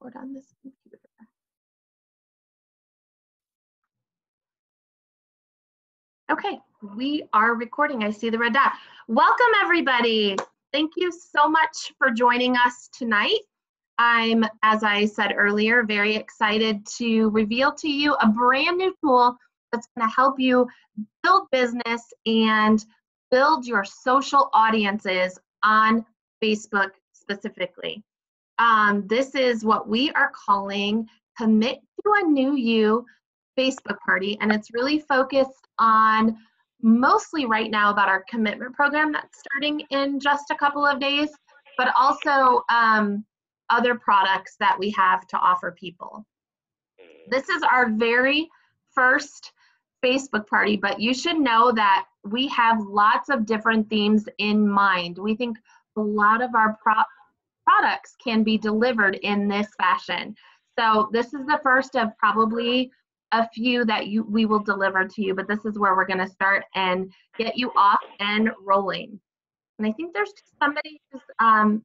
record on this computer. Okay, we are recording. I see the red dot. Welcome, everybody. Thank you so much for joining us tonight. I'm, as I said earlier, very excited to reveal to you a brand new tool that's going to help you build business and build your social audiences on Facebook specifically. This is what we are calling Commit to a New You Facebook Party, and it's really focused on mostly right now about our commitment program that's starting in just a couple of days, but also other products that we have to offer people. This is our very first Facebook party, but you should know that we have lots of different themes in mind. We think a lot of our products can be delivered in this fashion. So this is the first of probably a few that we will deliver to you, but this is where we're going to start and get you off and rolling. And I think there's somebody who's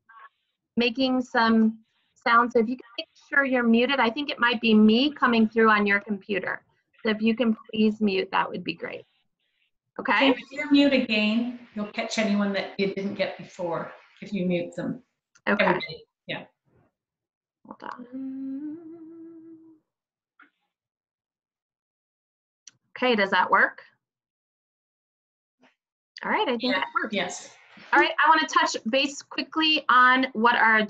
making some sound, so if you can make sure you're muted, I think it might be me coming through on your computer. So if you can please mute, that would be great. Okay? If you're mute again, you'll catch anyone that you didn't get before if you mute them. Okay. Everybody. Yeah. Hold on. Okay, does that work? All right, I think that works. Yes. All right, I want to touch base quickly on what our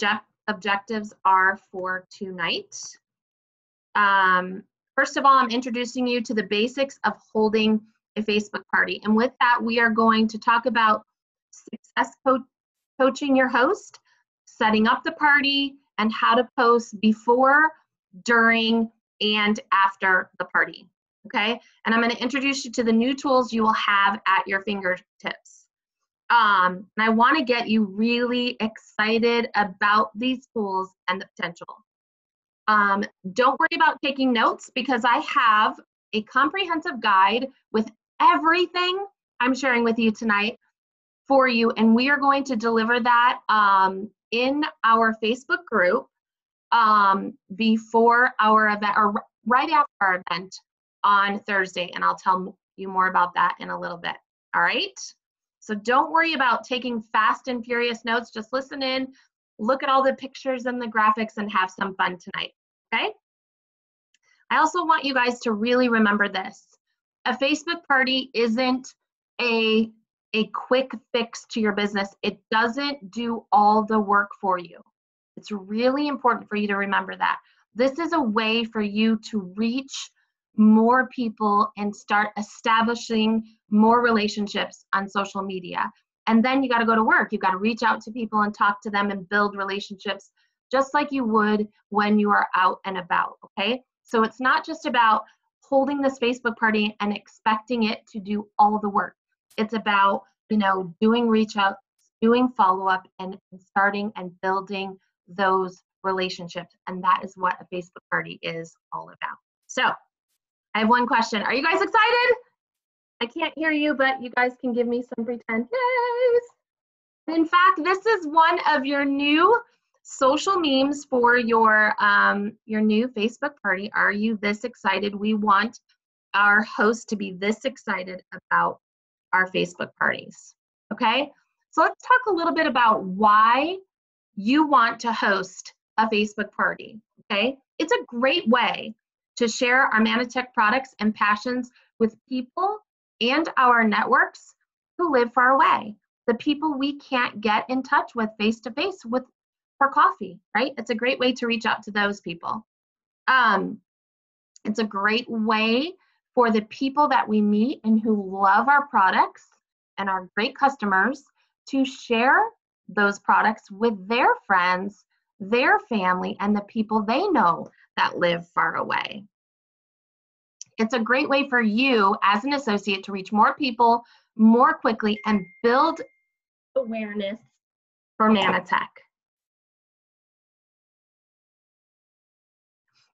objectives are for tonight. First of all, I'm introducing you to the basics of holding a Facebook party. And with that, we are going to talk about success coaching your host, setting up the party, and how to post before, during, and after the party. Okay, and I'm going to introduce you to the new tools you will have at your fingertips. And I want to get you really excited about these tools and the potential. Don't worry about taking notes because I have a comprehensive guide with everything I'm sharing with you tonight for you, and we are going to deliver that in our Facebook group before our event, or right after our event on Thursday, and I'll tell you more about that in a little bit. All right? So don't worry about taking fast and furious notes. Just listen in, look at all the pictures and the graphics, and have some fun tonight, okay? I also want you guys to really remember this. A Facebook party isn't a quick fix to your business. It doesn't do all the work for you. It's really important for you to remember that. This is a way for you to reach more people and start establishing more relationships on social media. And then you got to go to work. You got to reach out to people and talk to them and build relationships just like you would when you are out and about, okay? So it's not just about holding this Facebook party and expecting it to do all the work. It's about, you know, doing reach outs, doing follow-up, and starting and building those relationships. And that is what a Facebook party is all about. So I have one question. Are you guys excited? I can't hear you, but you guys can give me some pretend yes. In fact, this is one of your new social memes for your new Facebook party. Are you this excited? We want our host to be this excited about our Facebook parties. Okay, so let's talk a little bit about why you want to host a Facebook party. Okay, it's a great way to share our Manatech products and passions with people and our networks who live far away, the people we can't get in touch with face-to-face with for coffee, right? It's a great way to reach out to those people. It's a great way for the people that we meet and who love our products and are great customers to share those products with their friends, their family, and the people they know that live far away. It's a great way for you as an associate to reach more people more quickly and build awareness for Manatech.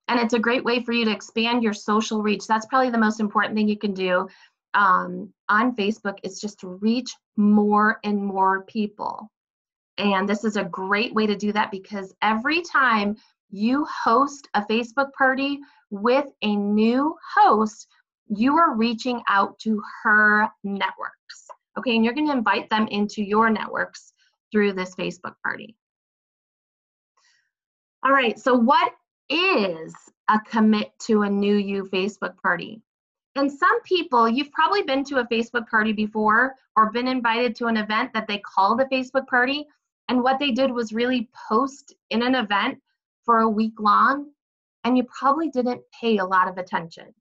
And it's a great way for you to expand your social reach. That's probably the most important thing you can do on Facebook, is just to reach more and more people. And this is a great way to do that because every time you host a Facebook party with a new host, you are reaching out to her networks, okay? And you're going to invite them into your networks through this Facebook party. All right, so what is a commit to a new you Facebook party? And some people, you've probably been to a Facebook party before or been invited to an event that they called a Facebook party, and what they did was really post in an event for a week long, and you probably didn't pay a lot of attention.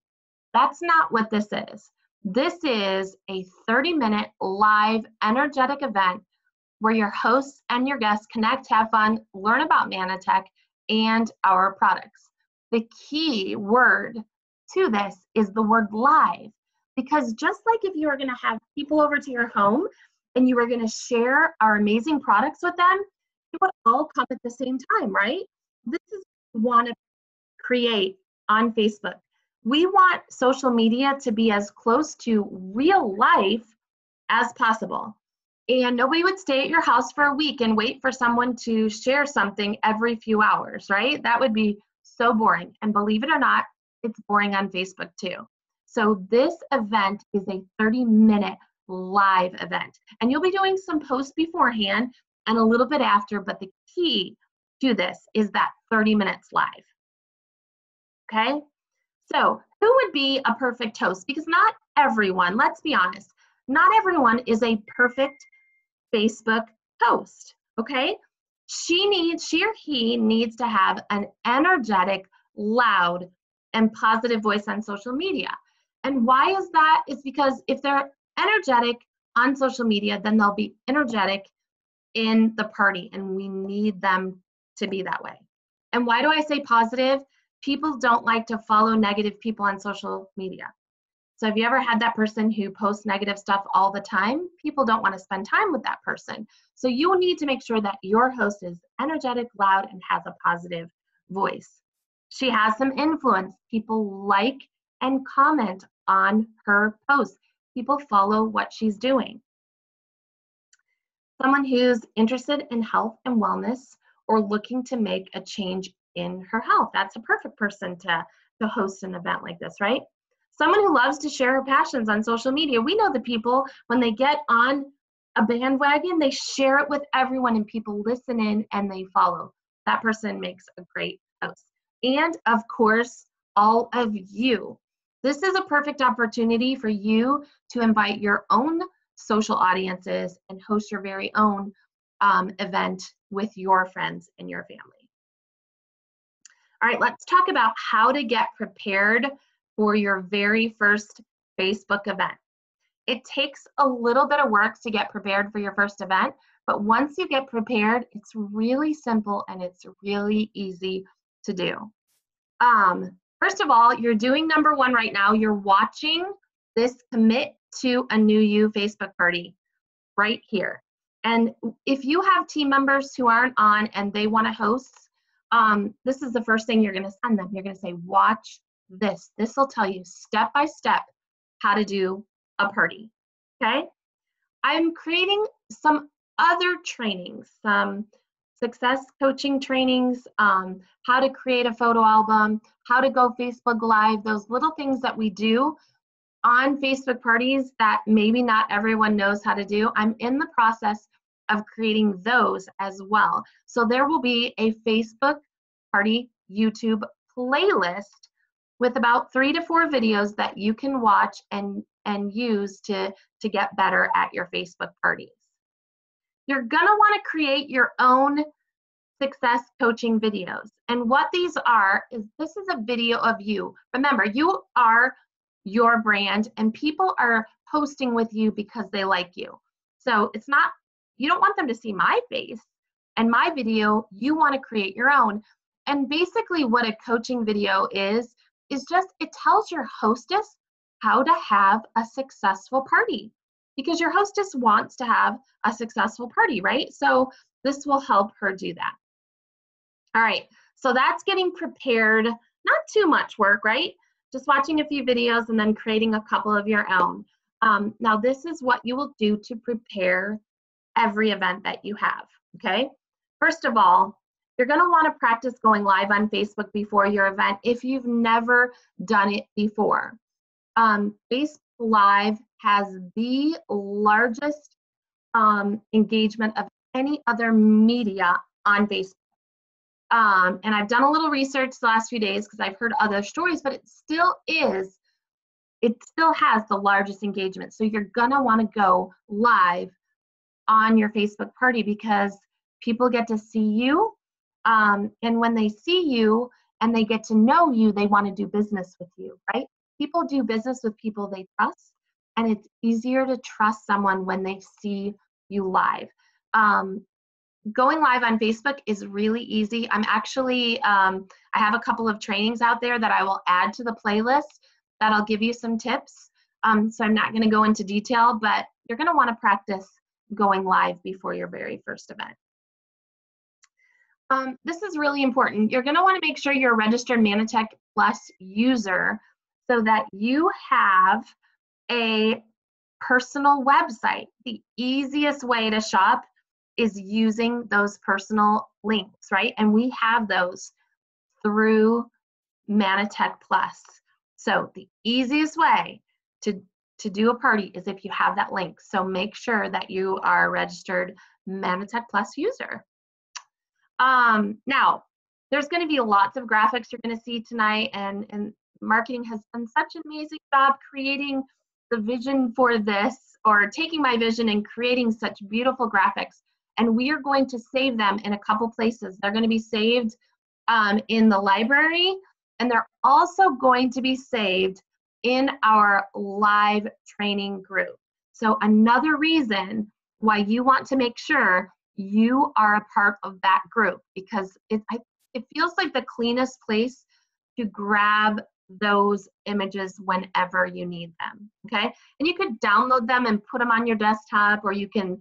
That's not what this is. This is a 30-minute live energetic event where your hosts and your guests connect, have fun, learn about Manatech and our products. The key word to this is the word live, because just like if you were going to have people over to your home and you were going to share our amazing products with them, it would all come at the same time, right? This is what we want to create on Facebook. We want social media to be as close to real life as possible. And nobody would stay at your house for a week and wait for someone to share something every few hours, right? That would be so boring. And believe it or not, it's boring on Facebook too. So this event is a 30-minute live event. And you'll be doing some posts beforehand and a little bit after, but the key to this is that 30 minutes live. Okay? So who would be a perfect host? Because not everyone, let's be honest, not everyone is a perfect Facebook host, okay? She or he needs to have an energetic, loud, and positive voice on social media. And why is that? It's because if they're energetic on social media, then they'll be energetic in the party, and we need them to be that way. And why do I say positive? People don't like to follow negative people on social media. So have you ever had that person who posts negative stuff all the time? People don't want to spend time with that person. So you need to make sure that your host is energetic, loud, and has a positive voice. She has some influence. People like and comment on her posts. People follow what she's doing. Someone who's interested in health and wellness or looking to make a change in her health. That's a perfect person to host an event like this, right? Someone who loves to share her passions on social media. We know the people, when they get on a bandwagon, they share it with everyone and people listen in and they follow. That person makes a great host. And of course, all of you. This is a perfect opportunity for you to invite your own social audiences and host your very own event with your friends and your family. All right, let's talk about how to get prepared for your very first Facebook event. It takes a little bit of work to get prepared for your first event, but once you get prepared, it's really simple and it's really easy to do. First of all, you're doing number one right now. You're watching this Commit to a New You Facebook party right here. And if you have team members who aren't on and they want to host, this is the first thing you're going to send them. You're going to say, watch this. This will tell you step by step how to do a party, okay? I'm creating some other trainings, some success coaching trainings, how to create a photo album, how to go Facebook Live, those little things that we do on Facebook parties that maybe not everyone knows how to do. I'm in the process of creating those as well. So there will be a Facebook party YouTube playlist with about 3 to 4 videos that you can watch and use to get better at your Facebook parties. You're gonna wanna create your own success coaching videos. And what these are is this is a video of you. Remember, you are your brand and people are posting with you because they like you. So it's not, you don't want them to see my face and my video, you wanna create your own. And basically what a coaching video is just, it tells your hostess how to have a successful party because your hostess wants to have a successful party, right? So this will help her do that. All right, so that's getting prepared, not too much work, right? Just watching a few videos and then creating a couple of your own. Now this is what you will do to prepare every event that you have, okay? First of all, You're going to want to practice going live on Facebook before your event if you've never done it before. Facebook Live has the largest engagement of any other media on Facebook. And I've done a little research the last few days because I've heard other stories, but it still has the largest engagement. So you're gonna want to go live on your Facebook party because people get to see you. And when they see you and they get to know you, they want to do business with you, right? People do business with people they trust, and it's easier to trust someone when they see you live. Going live on Facebook is really easy. I'm actually, I have a couple of trainings out there that I will add to the playlist that'll give you some tips. So I'm not going to go into detail, but you're going to want to practice going live before your very first event. This is really important. You're going to want to make sure you're a registered Manytech Plus user so that you have a personal website. The easiest way to shop is using those personal links, right? And we have those through Manytech Plus. So the easiest way to do a party is if you have that link. So make sure that you are a registered Manytech Plus user. Now, there's going to be lots of graphics you're going to see tonight, and marketing has done such an amazing job creating the vision for this, or taking my vision and creating such beautiful graphics. And we are going to save them in a couple places. They're going to be saved in the library, and they're also going to be saved in our live training group. So another reason why you want to make sure you are a part of that group, because it feels like the cleanest place to grab those images whenever you need them, okay? And you could download them and put them on your desktop, or you can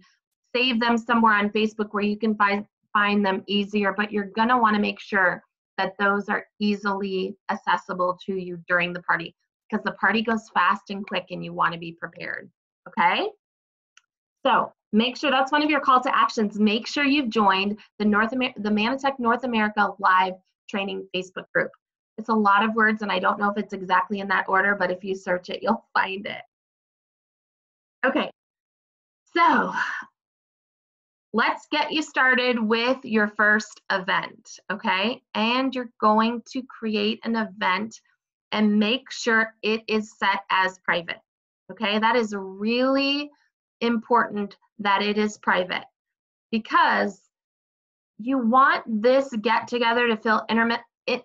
save them somewhere on Facebook where you can find them easier, but you're gonna wanna make sure that those are easily accessible to you during the party, because the party goes fast and quick and you wanna be prepared, okay? So make sure that's one of your call to actions. Make sure you've joined the Manytech North America live training Facebook group. It's a lot of words, and I don't know if it's exactly in that order, but if you search it, you'll find it. Okay, so let's get you started with your first event, okay? And you're going to create an event and make sure it is set as private, okay? That is really important that it is private, because you want this get together to feel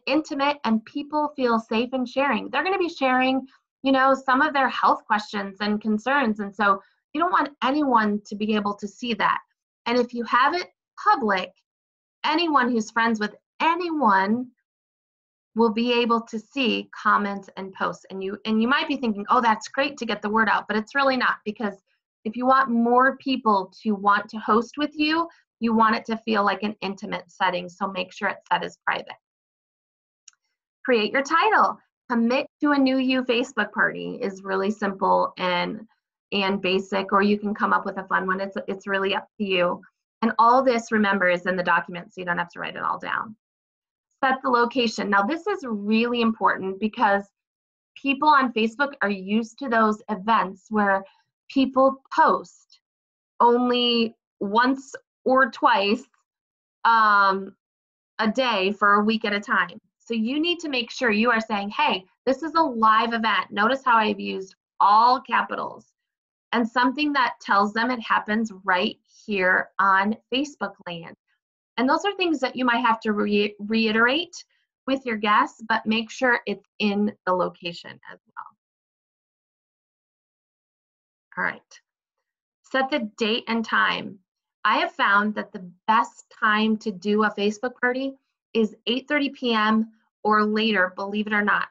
intimate and people feel safe in sharing. They're going to be sharing, you know, some of their health questions and concerns, and so you don't want anyone to be able to see that. And if you have it public, anyone who's friends with anyone will be able to see comments and posts. And you might be thinking, oh, that's great to get the word out, but it's really not, because if you want more people to want to host with you, you want it to feel like an intimate setting, so make sure it's set as private. Create your title. Commit to a new you Facebook party is really simple and basic, or you can come up with a fun one. It's really up to you. And all this, remember, is in the document, so you don't have to write it all down. Set the location. Now this is really important because people on Facebook are used to those events where people post only once or twice a day for a week at a time. So you need to make sure you are saying, hey, this is a live event. Notice how I've used all capitals, and something that tells them it happens right here on Facebook land. And those are things that you might have to reiterate with your guests, but make sure it's in the location as well. All right, set the date and time. I have found that the best time to do a Facebook party is 8:30 p.m. or later, believe it or not.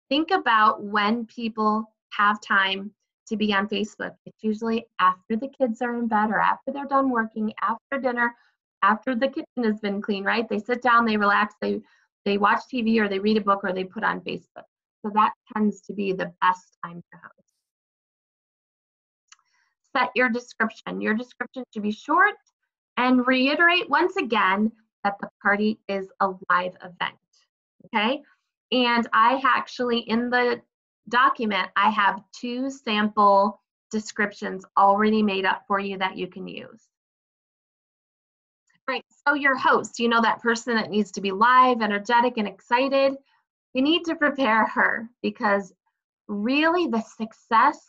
Think about when people have time to be on Facebook. It's usually after the kids are in bed, or after they're done working, after dinner, after the kitchen has been clean, right? They sit down, they relax, they watch TV, or they read a book, or they put on Facebook. So that tends to be the best time to host. Set your description. Your description should be short and reiterate once again that the party is a live event, okay? And I actually, in the document, I have 2 sample descriptions already made up for you that you can use. Right, so your host, you know, that person that needs to be live, energetic, and excited, you need to prepare her, because really the success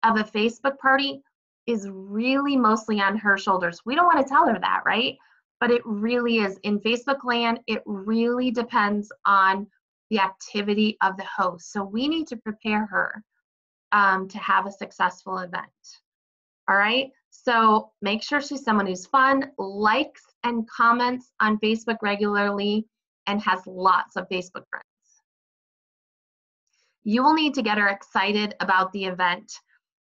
of a Facebook party is really mostly on her shoulders. We don't want to tell her that, right? But it really is. In Facebook land, it really depends on the activity of the host. So we need to prepare her to have a successful event. All right, so make sure she's someone who's fun, likes and comments on Facebook regularly, and has lots of Facebook friends. You will need to get her excited about the event.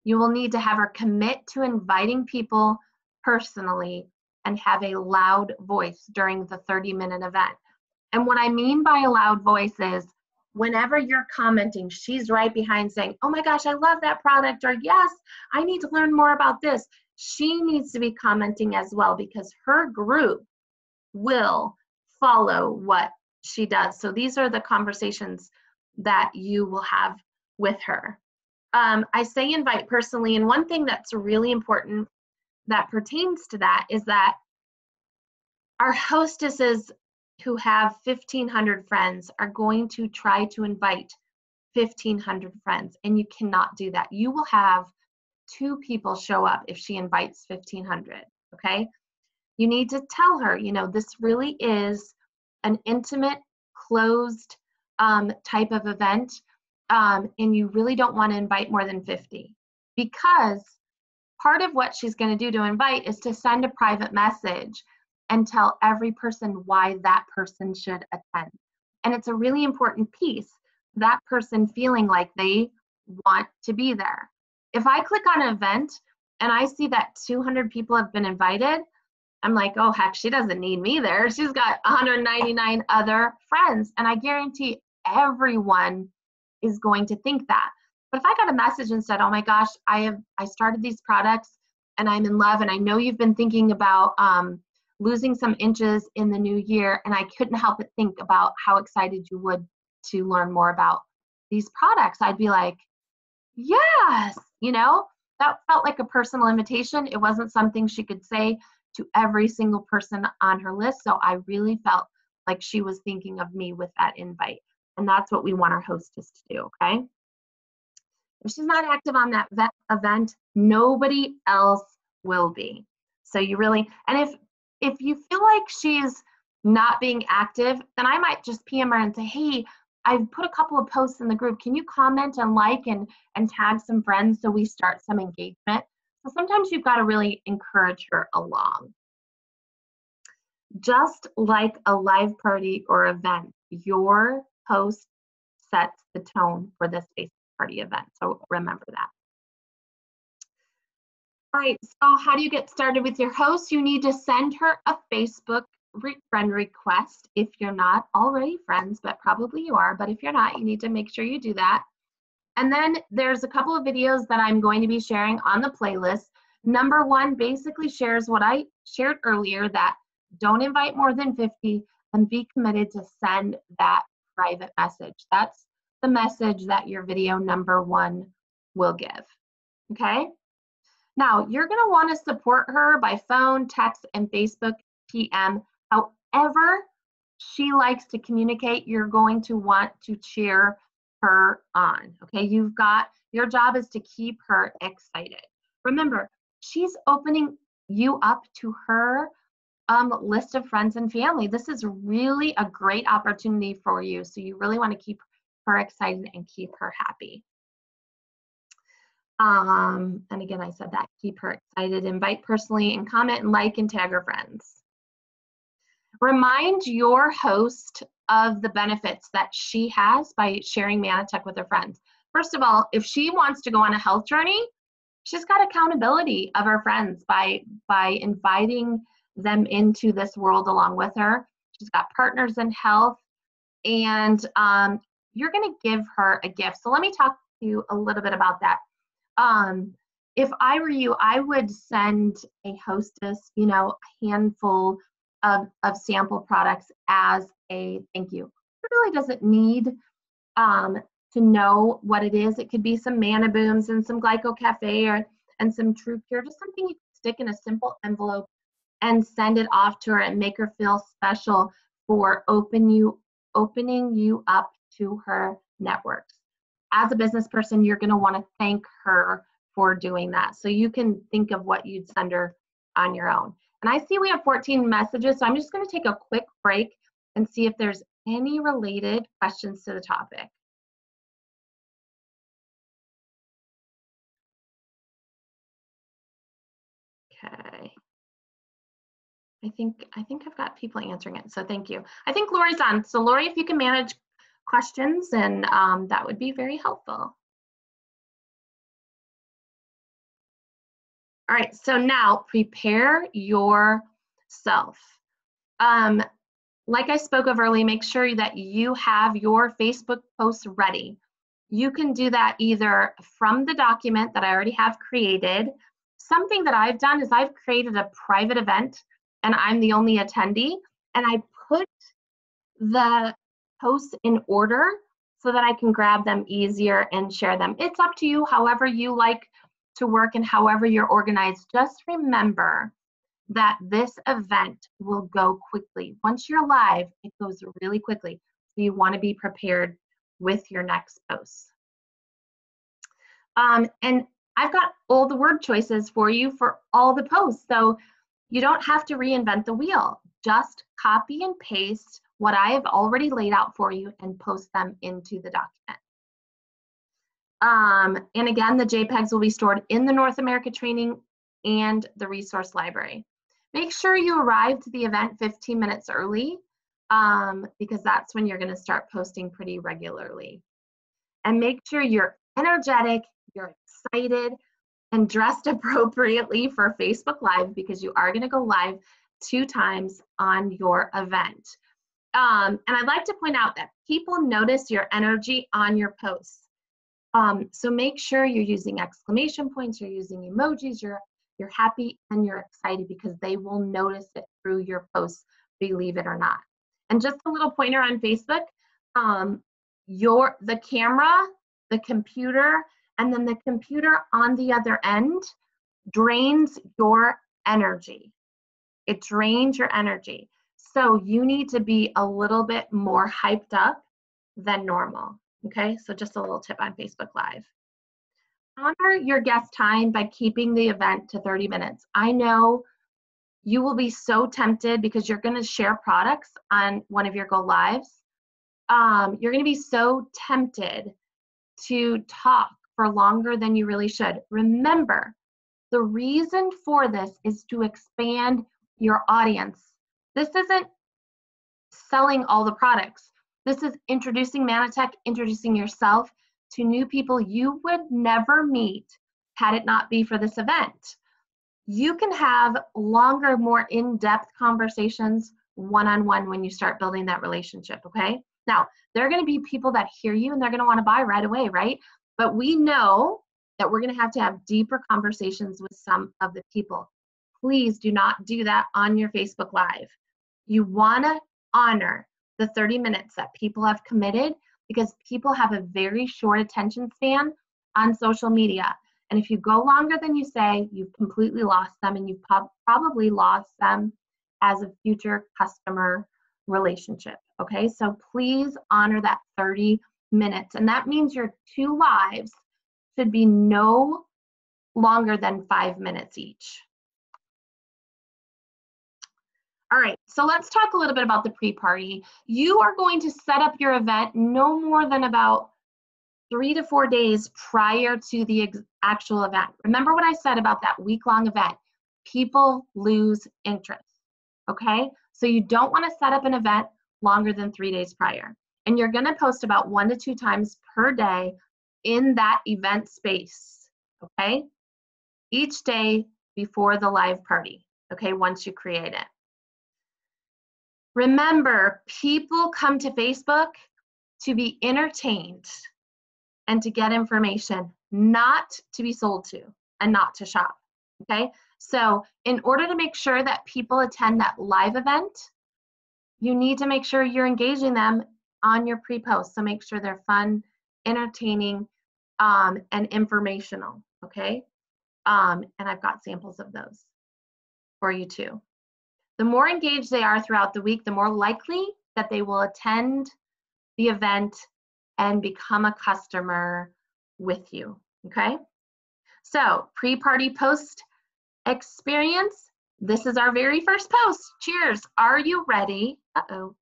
You will need to have her commit to inviting people personally and have a loud voice during the 30-minute event. And what I mean by a loud voice is whenever you're commenting, she's right behind saying, oh my gosh, I love that product, or yes, I need to learn more about this. She needs to be commenting as well, because her group will follow what she does. So these are the conversations that you will have with her. I say invite personally, and one thing that's really important that pertains to that is that our hostesses who have 1,500 friends are going to try to invite 1,500 friends, and you cannot do that. You will have 2 people show up if she invites 1,500, okay? You need to tell her, you know, this really is an intimate, closed type of event, and you really don't want to invite more than 50, because part of what she's going to do to invite is to send a private message and tell every person why that person should attend. And it's a really important piece, that person feeling like they want to be there. If I click on an event and I see that 200 people have been invited, I'm like, oh heck, she doesn't need me there. She's got 199 other friends. And I guarantee everyone is going to think that. But if I got a message and said, oh my gosh, I started these products and I'm in love, and I know you've been thinking about losing some inches in the new year, and I couldn't help but think about how excited you would to learn more about these products, I'd be like, yes, you know, that felt like a personal invitation. It wasn't something she could say to every single person on her list. So I really felt like she was thinking of me with that invite. And that's what we want our hostess to do, okay? If she's not active on that event, nobody else will be. So you really, and if you feel like she's not being active, then I might just PM her and say, hey, I've put a couple of posts in the group. Can you comment and like and tag some friends so we start some engagement? So sometimes you've got to really encourage her along. Just like a live party or event, your host sets the tone for this Facebook party event. So remember that. All right, so how do you get started with your host? You need to send her a Facebook friend request if you're not already friends, but probably you are. But if you're not, you need to make sure you do that. And then there's a couple of videos that I'm going to be sharing on the playlist. Number 1 basically shares what I shared earlier, that don't invite more than 50 and be committed to send that private message. That's the message that your video number 1 will give, okay? Now, you're going to want to support her by phone, text, and Facebook PM. However she likes to communicate, you're going to want to cheer her on, okay? Your job is to keep her excited. Remember, she's opening you up to her list of friends and family. This is really a great opportunity for you, so you really want to keep her excited and keep her happy. And again, I said that, keep her excited, invite personally, and comment and like and tag her friends. Remind your host of the benefits that she has by sharing Manatech with her friends. First of all, if she wants to go on a health journey, she's got accountability of her friends by inviting them into this world along with her. She's got partners in health, and you're going to give her a gift. So let me talk to you a little bit about that. If I were you, I would send a hostess, a handful of sample products as a thank you. It really doesn't need to know what it is. It could be some Manna Booms and some Glyco Cafe and some True Pure, just something you can stick in a simple envelope and send it off to her and make her feel special for opening you up to her networks. As a business person, you're going to want to thank her for doing that. So you can think of what you'd send her on your own. And I see we have 14 messages, so I'm just going to take a quick break and see if there's any related questions to the topic. Okay. I think I've got people answering it, so thank you. I think Lori's on. So Lori, if you can manage questions, and that would be very helpful. All right, so now prepare yourself. Like I spoke of earlier, make sure that you have your Facebook posts ready. You can do that either from the document that I already have created. Something that I've done is I've created a private event and I'm the only attendee, and I put the posts in order so that I can grab them easier and share them. It's up to you, however you like to work and however you're organized. Just remember that this event will go quickly. Once you're live, it goes really quickly. So you want to be prepared with your next posts. And I've got all the word choices for you for all the posts. So you don't have to reinvent the wheel. Just copy and paste what I have already laid out for you and post them into the document. And again, the JPEGs will be stored in the North America training and the resource library. Make sure you arrive to the event 15 minutes early because that's when you're going to start posting pretty regularly. And make sure you're energetic, you're excited, and dressed appropriately for Facebook Live because you are going to go live 2 times on your event. And I'd like to point out that people notice your energy on your posts. So make sure you're using exclamation points, you're using emojis, you're happy and you're excited because they will notice it through your posts, believe it or not. And just a little pointer on Facebook, the camera, the computer, and then the computer on the other end drains your energy. It drains your energy. So you need to be a little bit more hyped up than normal. Okay, so just a little tip on Facebook Live. Honor your guest time by keeping the event to 30 minutes. I know you will be so tempted because you're going to share products on one of your Go Lives. You're going to be so tempted to talk for longer than you really should. Remember, the reason for this is to expand your audience. This isn't selling all the products. This is introducing Mannatech, introducing yourself to new people you would never meet had it not be for this event. You can have longer, more in-depth conversations one-on-one when you start building that relationship, okay? Now, there are going to be people that hear you and they're going to want to buy right away, right? But we know that we're going to have deeper conversations with some of the people. Please do not do that on your Facebook Live. You want to honor the 30 minutes that people have committed because people have a very short attention span on social media. And if you go longer than you say, you've completely lost them and you've probably lost them as a future customer relationship, okay? So please honor that 30 minutes. And that means your 2 lives should be no longer than 5 minutes each. All right, so let's talk a little bit about the pre-party. You are going to set up your event no more than about 3 to 4 days prior to the actual event. Remember what I said about that week-long event. People lose interest, okay? So you don't want to set up an event longer than 3 days prior. And you're going to post about 1 to 2 times per day in that event space, okay? Each day before the live party, okay, once you create it. Remember, people come to Facebook to be entertained and to get information, not to be sold to and not to shop, okay? So in order to make sure that people attend that live event, you need to make sure you're engaging them on your pre-post. So make sure they're fun, entertaining, and informational, okay? And I've got samples of those for you too. The more engaged they are throughout the week, the more likely that they will attend the event and become a customer with you, okay? So pre-party post experience, this is our very first post. Cheers. Are you ready? Uh-oh.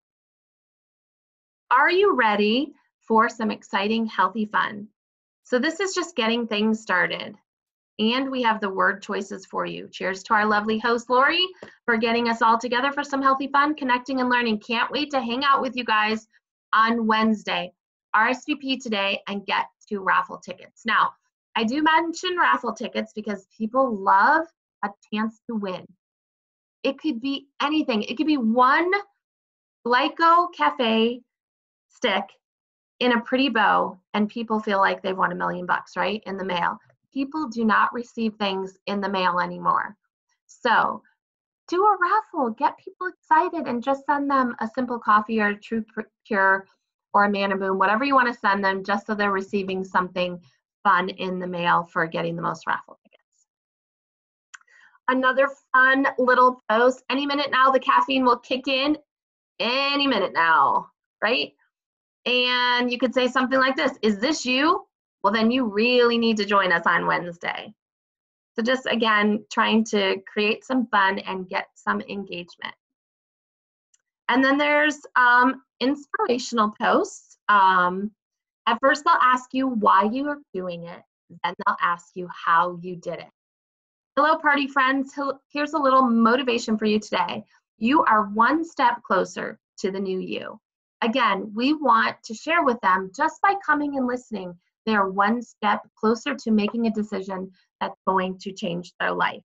Are you ready for some exciting, healthy fun? So this is just getting things started. And we have the word choices for you. Cheers to our lovely host, Lori, for getting us all together for some healthy fun, connecting and learning. Can't wait to hang out with you guys on Wednesday. RSVP today and get 2 raffle tickets. Now, I do mention raffle tickets because people love a chance to win. It could be anything. It could be one Glyco Cafe stick in a pretty bow, and people feel like they've won $1 million, right, in the mail. People do not receive things in the mail anymore. So do a raffle, get people excited, and just send them a simple coffee or a True Pure or a Manna Boom, whatever you want to send them, just so they're receiving something fun in the mail for getting the most raffle tickets. Another fun little post. Any minute now, the caffeine will kick in. Any minute now, right? And you could say something like this: is this you? Well, then you really need to join us on Wednesday. So just, again, trying to create some fun and get some engagement. And then there's inspirational posts. At first, they'll ask you why you are doing it. Then they'll ask you how you did it. Hello, party friends. Here's a little motivation for you today. You are one step closer to the new you. Again, we want to share with them, just by coming and listening, they are one step closer to making a decision that's going to change their life.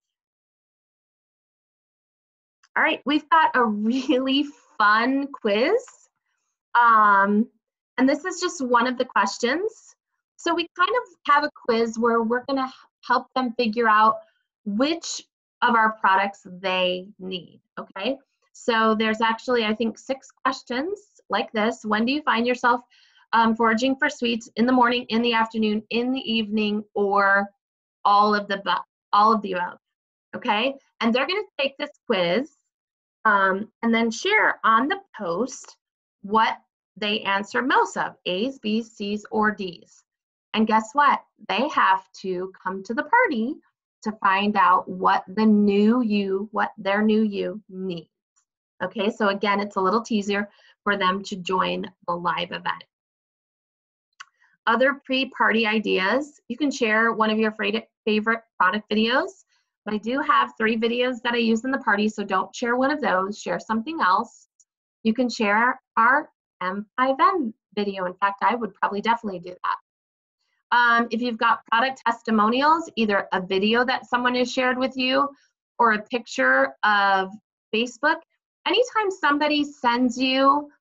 All right, we've got a really fun quiz. And this is just one of the questions. So we kind of have a quiz where we're going to help them figure out which of our products they need, okay? So there's actually, I think, 6 questions like this. When do you find yourself foraging for sweets? In the morning, in the afternoon, in the evening, or all of the above, okay? And they're going to take this quiz and then share on the post what they answer most of: A's, B's, C's, or D's. And guess what? They have to come to the party to find out what their new you needs. Okay, so again, it's a little teaser for them to join the live event. Other pre-party ideas: you can share one of your favorite product videos. But I do have 3 videos that I use in the party, so don't share one of those. Share something else. You can share our M5M video. In fact, I would probably definitely do that. If you've got product testimonials, either a video that someone has shared with you or a picture of Facebook, anytime somebody sends you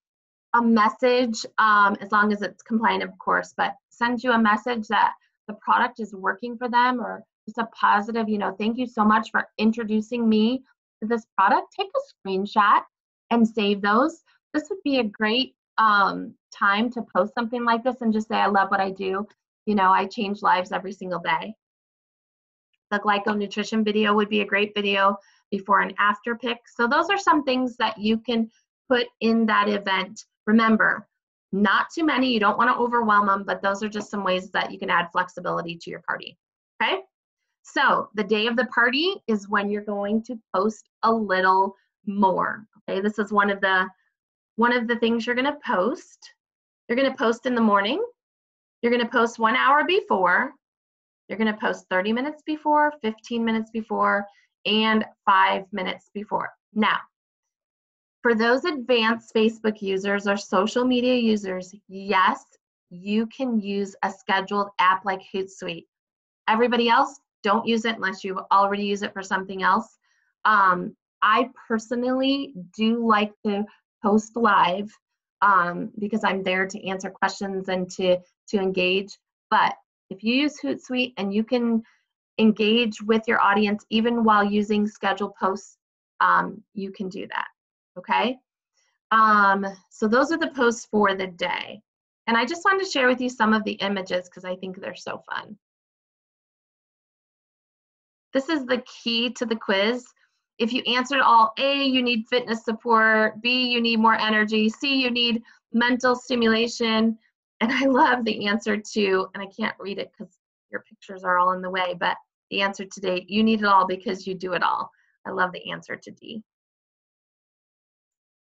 a message, as long as it's compliant, of course, but sends you a message that the product is working for them, or just a positive, thank you so much for introducing me to this product, take a screenshot and save those. This would be a great time to post something like this and just say, I love what I do. I change lives every single day. The Glyco Nutrition video would be a great video, before and after pic. So those are some things that you can put in that event. Remember, not too many. You don't want to overwhelm them, but those are just some ways that you can add flexibility to your party. Okay? So the day of the party is when you're going to post a little more. Okay, this is one of the things you're going to post. You're going to post in the morning. You're going to post 1 hour before. You're going to post 30 minutes before, 15 minutes before, and 5 minutes before. Now, for those advanced Facebook users or social media users, yes, you can use a scheduled app like Hootsuite. Everybody else, don't use it unless you already use it for something else. I personally do like to post live because I'm there to answer questions and to engage. But if you use Hootsuite and you can engage with your audience even while using scheduled posts, you can do that, okay? So those are the posts for the day. And I just wanted to share with you some of the images because I think they're so fun. This is the key to the quiz. If you answered all A, you need fitness support, B, you need more energy, C, you need mental stimulation, and I love the answer to, and I can't read it because your pictures are all in the way, but the answer to D, you need it all because you do it all. I love the answer to D.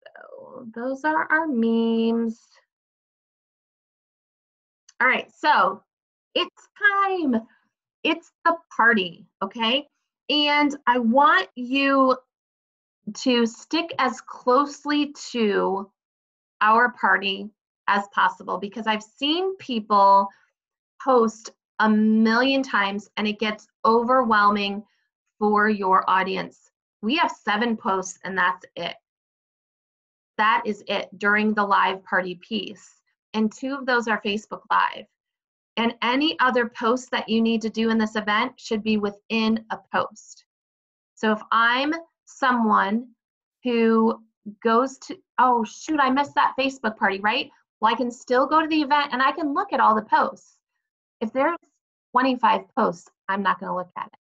So those are our memes. All right, so it's time. It's the party, okay? And I want you to stick as closely to our party as possible because I've seen people post a million times and it gets overwhelming for your audience. We have 7 posts and that's it. That is it during the live party piece. And 2 of those are Facebook Live. And any other posts that you need to do in this event should be within a post. So if I'm someone who goes to, oh shoot, I missed that Facebook party, right? Well, I can still go to the event and I can look at all the posts. If there's 25 posts, I'm not going to look at it.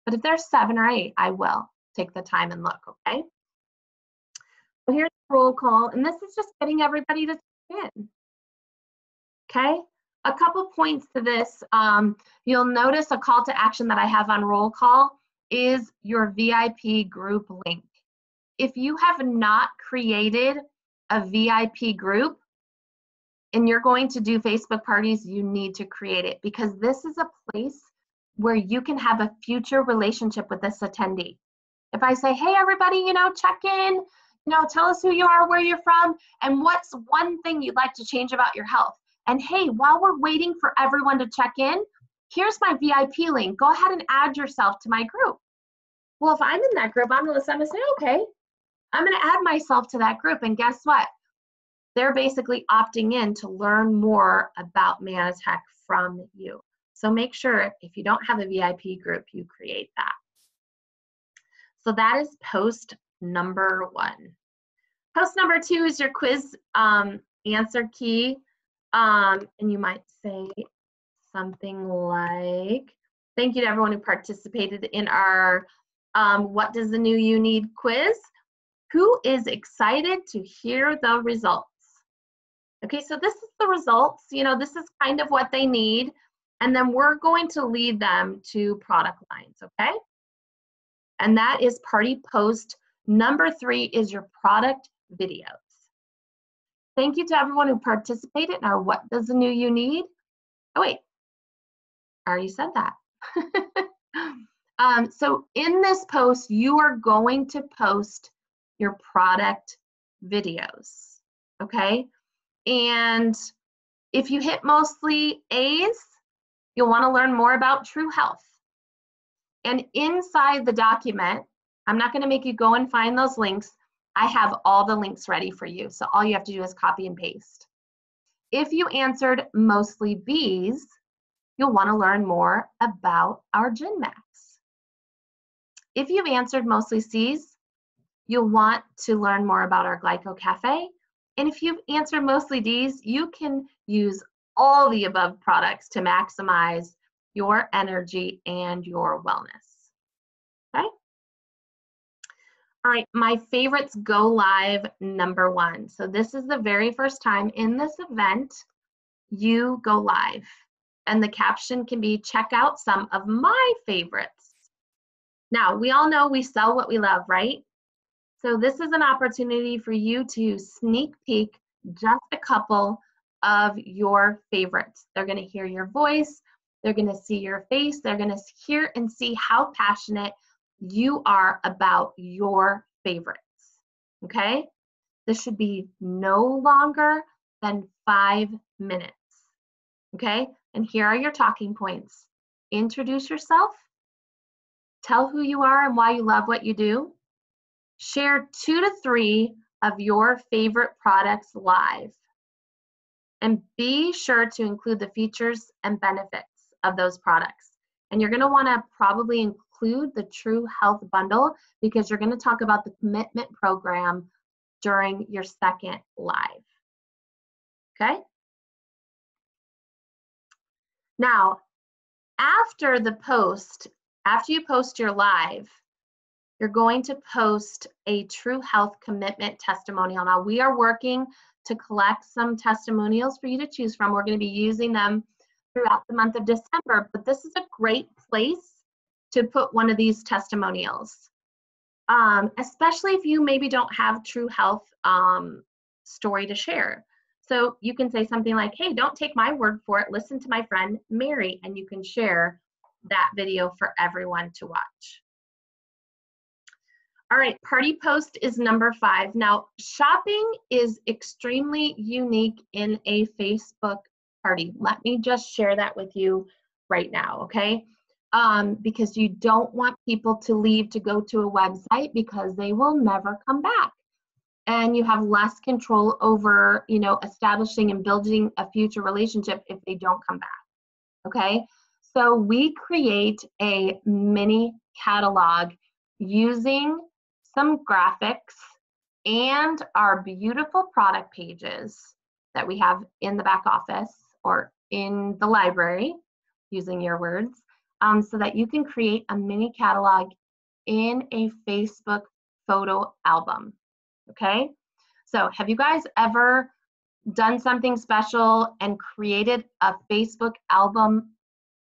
But if there's 7 or 8, I will take the time and look, okay? So here's the roll call, and this is just getting everybody to check in, okay? A couple points to this. You'll notice a call to action that I have on roll call is your VIP group link. If you have not created a VIP group and you're going to do Facebook parties, you need to create it because this is a place where you can have a future relationship with this attendee. If I say, hey, everybody, check in, tell us who you are, where you're from, and what's one thing you'd like to change about your health. And hey, while we're waiting for everyone to check in, here's my VIP link. Go ahead and add yourself to my group. Well, if I'm in that group, I'm going to say, okay, I'm going to add myself to that group. And guess what? They're basically opting in to learn more about Manatech from you. So make sure if you don't have a VIP group, you create that. So that is post number 1. Post number 2 is your quiz answer key. And you might say something like, thank you to everyone who participated in our What Does the New You Need quiz. Who is excited to hear the results? Okay, so this is the results. This is kind of what they need. And then we're going to lead them to product lines, okay? And that is party post. Number 3 is your product videos. Thank you to everyone who participated in our What Does the New You Need? Oh, wait, I already said that. So in this post, you are going to post your product videos, okay? And if you hit mostly A's, you'll want to learn more about True Health. And inside the document, I'm not going to make you go and find those links. I have all the links ready for you. So all you have to do is copy and paste. If you answered mostly B's, you'll want to learn more about our GenMax. If you've answered mostly C's, you'll want to learn more about our Glyco Cafe. And if you've answered mostly D's, you can use all the above products to maximize your energy and your wellness, okay? All right, my favorites go live number 1. So this is the very first time in this event you go live. And the caption can be, check out some of my favorites. Now, we all know we sell what we love, right? So this is an opportunity for you to sneak peek just a couple of your favorites. They're going to hear your voice. They're going to see your face. They're going to hear and see how passionate you are about your favorites, okay? This should be no longer than 5 minutes, okay? And here are your talking points. Introduce yourself. Tell who you are and why you love what you do. Share 2 to 3 of your favorite products live. And be sure to include the features and benefits of those products. And you're going to want to probably include the True Health Bundle because you're going to talk about the commitment program during your second live. Okay? Now, after the post, after you post your live, you're going to post a True Health commitment testimonial. Now, we are working to collect some testimonials for you to choose from. We're going to be using them throughout the month of December, but this is a great place to put one of these testimonials, especially if you maybe don't have True Health story to share. So you can say something like, hey, don't take my word for it. Listen to my friend Mary, and you can share that video for everyone to watch. All right, party post is number 5. Now, shopping is extremely unique in a Facebook party. Let me just share that with you right now, okay? Because you don't want people to leave to go to a website because they will never come back. And you have less control over, you know, establishing and building a future relationship if they don't come back, okay? So we create a mini catalog using some graphics and our beautiful product pages that we have in the back office or in the library, using your words, so that you can create a mini catalog in a Facebook photo album, okay? So have you guys ever done something special and created a Facebook album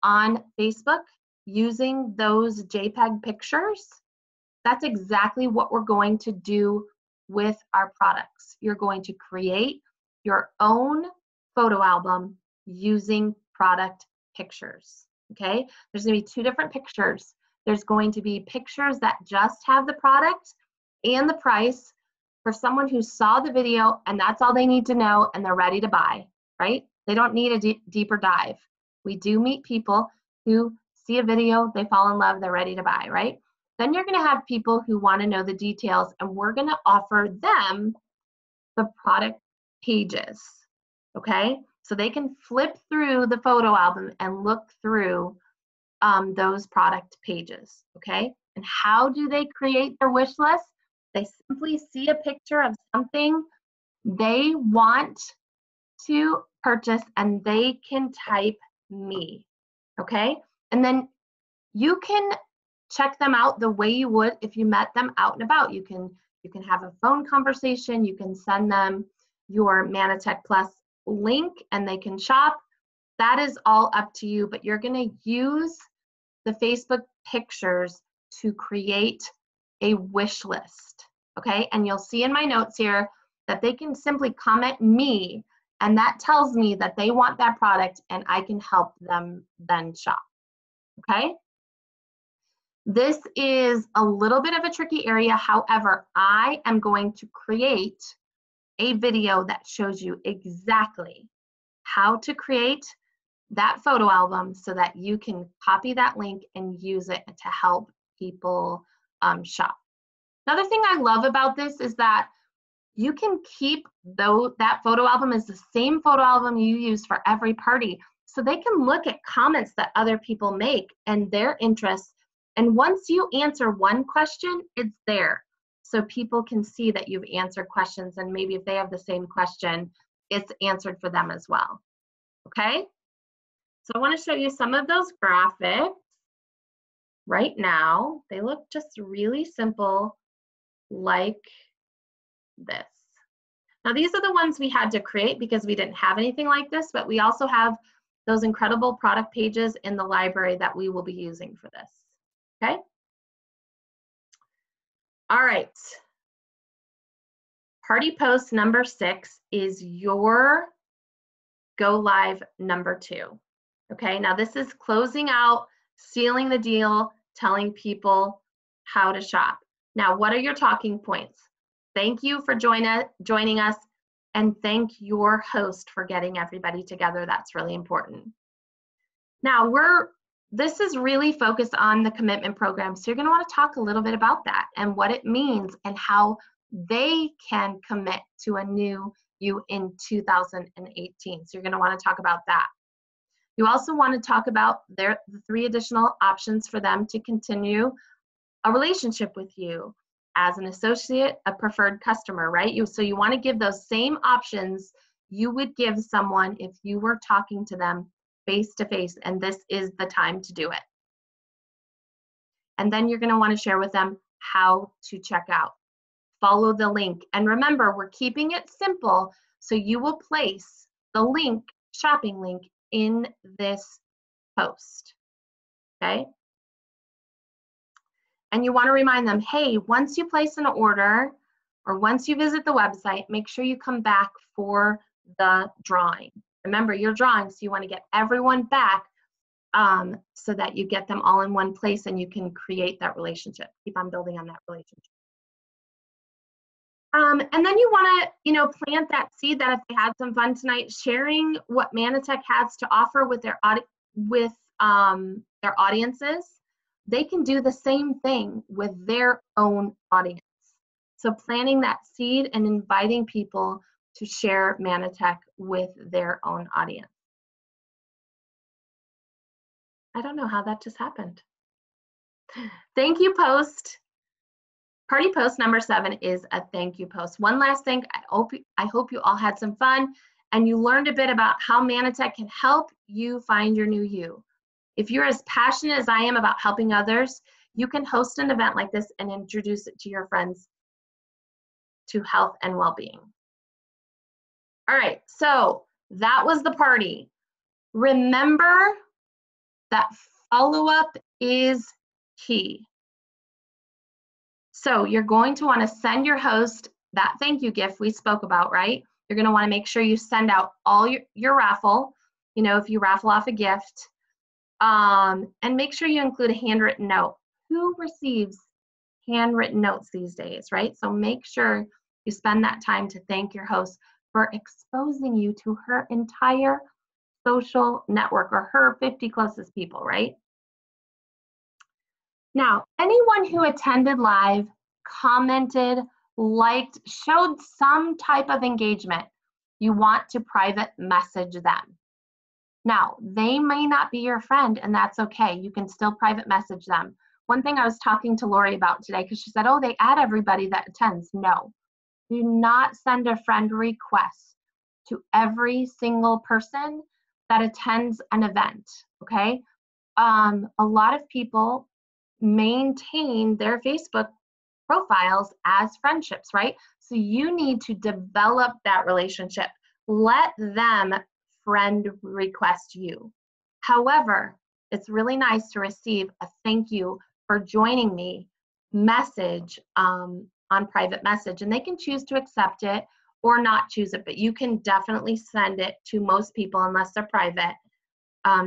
on Facebook using those JPEG pictures? That's exactly what we're going to do with our products. You're going to create your own photo album using product pictures, okay? There's going to be 2 different pictures. There's going to be pictures that just have the product and the price for someone who saw the video and that's all they need to know and they're ready to buy, right? They don't need a deeper dive. We do meet people who see a video, they fall in love, they're ready to buy, right? Then you're going to have people who want to know the details, and we're going to offer them the product pages, okay? So they can flip through the photo album and look through those product pages, okay? And how do they create their wish list? They simply see a picture of something they want to purchase, and they can type me, okay? And then you can check them out the way you would if you met them out and about. You can have a phone conversation, you can send them your Manatech Plus link and they can shop. That is all up to you, but you're going to use the Facebook pictures to create a wish list, okay? And you'll see in my notes here that they can simply comment me, and that tells me that they want that product and I can help them then shop, okay? This is a little bit of a tricky area. However, I am going to create a video that shows you exactly how to create that photo album so that you can copy that link and use it to help people shop. Another thing I love about this is that you can keep that photo album as the same photo album you use for every party. So they can look at comments that other people make and their interests. And once you answer one question, it's there. So people can see that you've answered questions, and maybe if they have the same question, it's answered for them as well. Okay? So I want to show you some of those graphics right now. They look just really simple like this. Now these are the ones we had to create because we didn't have anything like this, but we also have those incredible product pages in the library that we will be using for this. Okay? All right. Party post number 6 is your go live number 2. Okay, now this is closing out, sealing the deal, telling people how to shop. Now, what are your talking points? Thank you for joining us, and thank your host for getting everybody together. That's really important. Now, this is really focused on the commitment program, so you're going to want to talk a little bit about that and what it means and how they can commit to a new you in 2018. So you're going to want to talk about that. You also want to talk about the 3 additional options for them to continue a relationship with you as an associate, a preferred customer, right? So you want to give those same options you would give someone if you were talking to them face to face, and this is the time to do it. And then you're going to want to share with them how to check out. Follow the link. And remember, we're keeping it simple, so you will place the link, shopping link, in this post, okay? And you want to remind them, hey, once you place an order or once you visit the website, make sure you come back for the drawing. Remember, you're drawing, so you want to get everyone back so that you get them all in one place and you can create that relationship. Keep on building on that relationship. And then you want to, plant that seed that if they had some fun tonight, sharing what Manatech has to offer with their audiences, they can do the same thing with their own audience. So planting that seed and inviting people to share Manatech with their own audience. I don't know how that just happened. Thank you post. Party post number 7 is a thank you post. One last thing, I hope you all had some fun and you learned a bit about how Manatech can help you find your new you. If you're as passionate as I am about helping others, you can host an event like this and introduce it to your friends to health and well-being. All right, so that was the party. Remember that follow-up is key. So you're going to want to send your host that thank you gift we spoke about, right? You're going to want to make sure you send out all your raffle, if you raffle off a gift, and make sure you include a handwritten note. Who receives handwritten notes these days, right? So make sure you spend that time to thank your host for exposing you to her entire social network or her 50 closest people, right? Now, anyone who attended live, commented, liked, showed some type of engagement, you want to private message them. Now, they may not be your friend, and that's okay. You can still private message them. One thing I was talking to Lori about today, because she said, oh, they add everybody that attends. No, do not send a friend request to every single person that attends an event, okay? A lot of people maintain their Facebook profiles as friendships, right? So you need to develop that relationship. Let them friend request you. However, it's really nice to receive a thank you for joining me message on private message, and they can choose to accept it or not choose it, but you can definitely send it to most people unless they're private.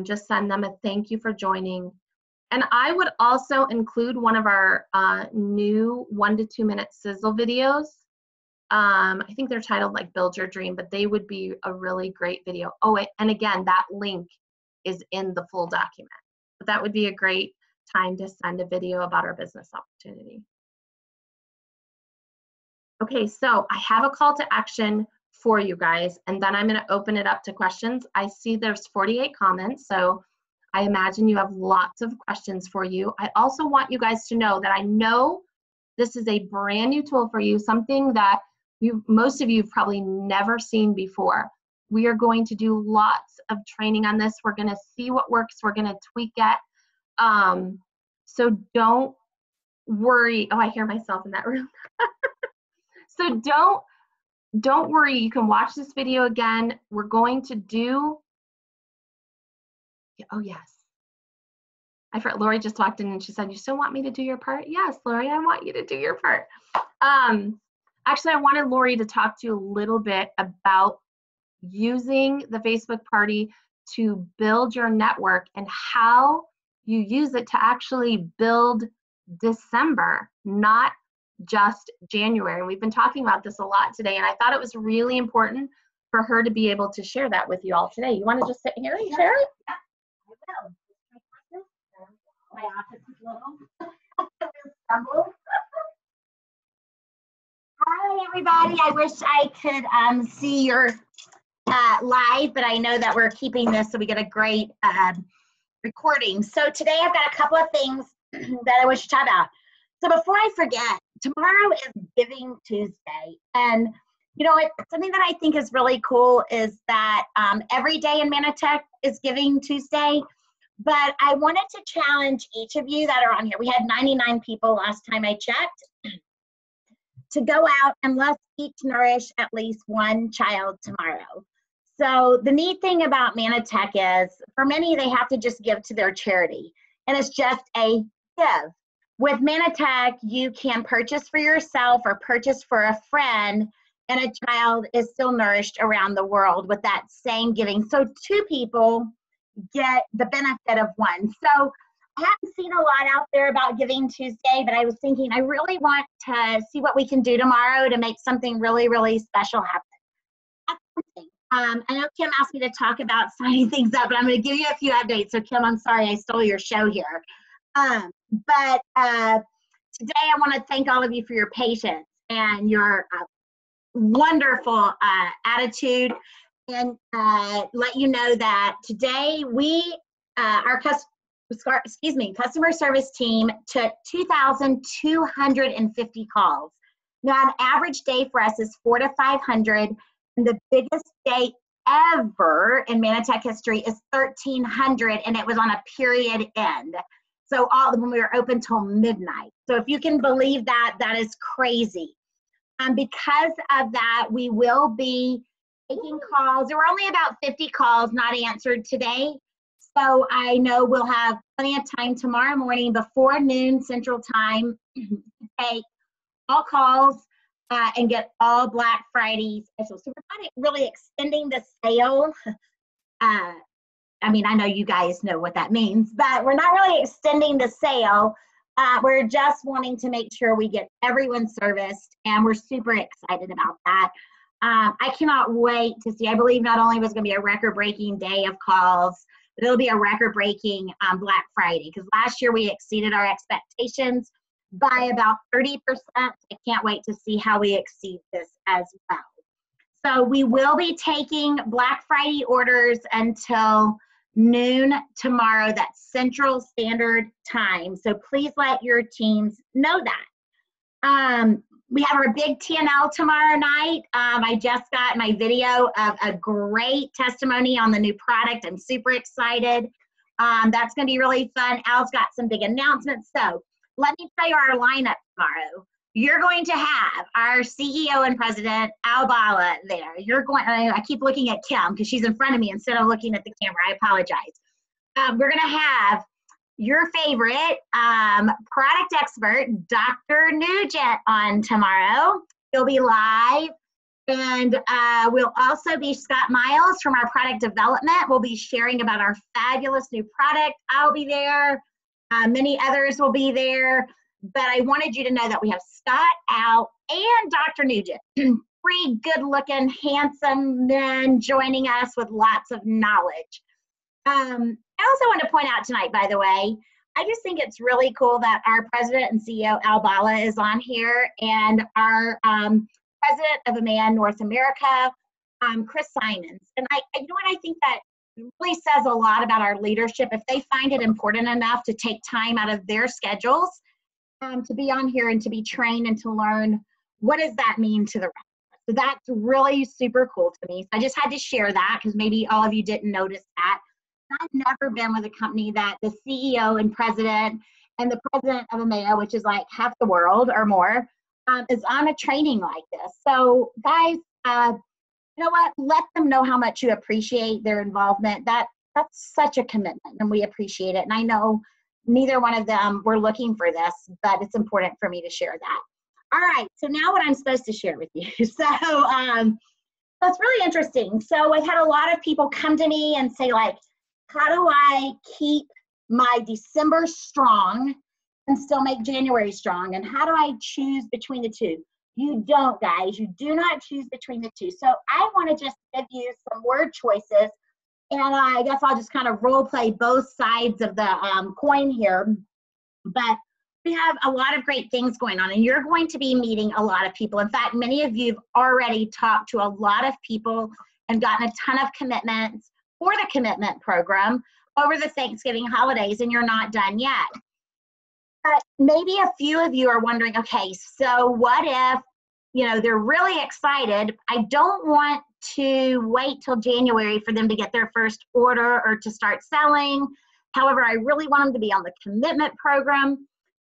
Just send them a thank you for joining. And I would also include one of our new 1 to 2 minute sizzle videos. I think they're titled like Build Your Dream, but they would be a really great video. Oh, and again, that link is in the full document. But that would be a great time to send a video about our business opportunity. Okay, so I have a call to action for you guys, and then I'm going to open it up to questions. I see there's 48 comments, so I imagine you have lots of questions for you. I also want you guys to know that I know this is a brand new tool for you, something that most of you have probably never seen before. We are going to do lots of training on this. We're going to see what works. We're going to tweak it. So don't worry. Oh, I hear myself in that room. So don't worry. You can watch this video again. We're going to do, oh yes. I forgot, Lori just walked in and she said, you still want me to do your part? Yes, Lori, I want you to do your part. Actually, I wanted Lori to talk to you a little bit about using the Facebook Party to build your network and how you use it to actually build December, not just January. We've been talking about this a lot today, and I thought it was really important for her to be able to share that with you all today. You want to just sit here and share it? Yeah, I will. My office is little. Hi, everybody. I wish I could see your live, but I know that we're keeping this so we get a great recording. So today I've got a couple of things that I wish to talk about. So before I forget, tomorrow is Giving Tuesday. And you know, something that I think is really cool is that every day in Manatech is Giving Tuesday. But I wanted to challenge each of you that are on here. We had 99 people last time I checked, to go out and let's each nourish at least one child tomorrow. So the neat thing about Manatech is, for many, they have to just give to their charity, and it's just a give. With Manatech, you can purchase for yourself or purchase for a friend, and a child is still nourished around the world with that same giving. So two people get the benefit of one. So I haven't seen a lot out there about Giving Tuesday, but I was thinking I really want to see what we can do tomorrow to make something really, really special happen. That's something. I know Kim asked me to talk about signing things up, but I'm going to give you a few updates. So Kim, I'm sorry I stole your show here. But today I want to thank all of you for your patience and your wonderful attitude, and let you know that today our customer service team took 2,250 calls. Now, an average day for us is 400 to 500, and the biggest day ever in Manatech history is 1,300, and it was on a period end. So when we were open till midnight. So if you can believe that, that is crazy. Because of that, we will be taking calls. There were only about 50 calls not answered today. So I know we'll have plenty of time tomorrow morning before noon Central Time to take all calls and get all Black Friday specials. So we're not really extending the sale. I mean, I know you guys know what that means, but we're not really extending the sale. We're just wanting to make sure we get everyone serviced, and we're super excited about that. I cannot wait to see. I believe not only was going to be a record-breaking day of calls, but it'll be a record-breaking Black Friday, because last year we exceeded our expectations by about 30%. I can't wait to see how we exceed this as well. So we will be taking Black Friday orders until noon tomorrow. That's Central Standard Time. So please let your teams know that. We have our big TNL tomorrow night. I just got my video of a great testimony on the new product. I'm super excited. That's going to be really fun. Al's got some big announcements. So let me tell you our lineup tomorrow. You're going to have our CEO and president, Al Bala, there. I keep looking at Kim because she's in front of me instead of looking at the camera. I apologize. We're going to have your favorite product expert, Dr. Nugent, on tomorrow. He'll be live. And we'll also be Scott Miles from our product development. We'll be sharing about our fabulous new product. I'll be there. Many others will be there. But I wanted you to know that we have Scott, Al, and Dr. Nugent. 3 good-looking, handsome men joining us with lots of knowledge. I also want to point out tonight, by the way, I just think it's really cool that our president and CEO, Al Bala, is on here, and our president of EMEA North America, Chris Simons. And you know what, I think that really says a lot about our leadership if they find it important enough to take time out of their schedules to be on here and to be trained and to learn what does that mean to the rest of us. So that's really super cool to me. So I just had to share that because maybe all of you didn't notice that. I've never been with a company that the CEO and president and the president of EMEA, which is like half the world or more, is on a training like this. So guys, you know what? Let them know how much you appreciate their involvement. That's such a commitment, and we appreciate it. And I know neither one of them were looking for this, but it's important for me to share that. All right, so now what I'm supposed to share with you. So it's really interesting. So I've had a lot of people come to me and say, like, how do I keep my December strong and still make January strong? And how do I choose between the two? You don't, guys. You do not choose between the two. So I want to just give you some word choices. And I guess I'll just kind of role play both sides of the coin here. But we have a lot of great things going on, and you're going to be meeting a lot of people. In fact, many of you have already talked to a lot of people and gotten a ton of commitments for the commitment program over the Thanksgiving holidays, and you're not done yet. But maybe a few of you are wondering, okay, so what if, they're really excited. I don't want to wait till January for them to get their first order or to start selling. However, I really want them to be on the commitment program.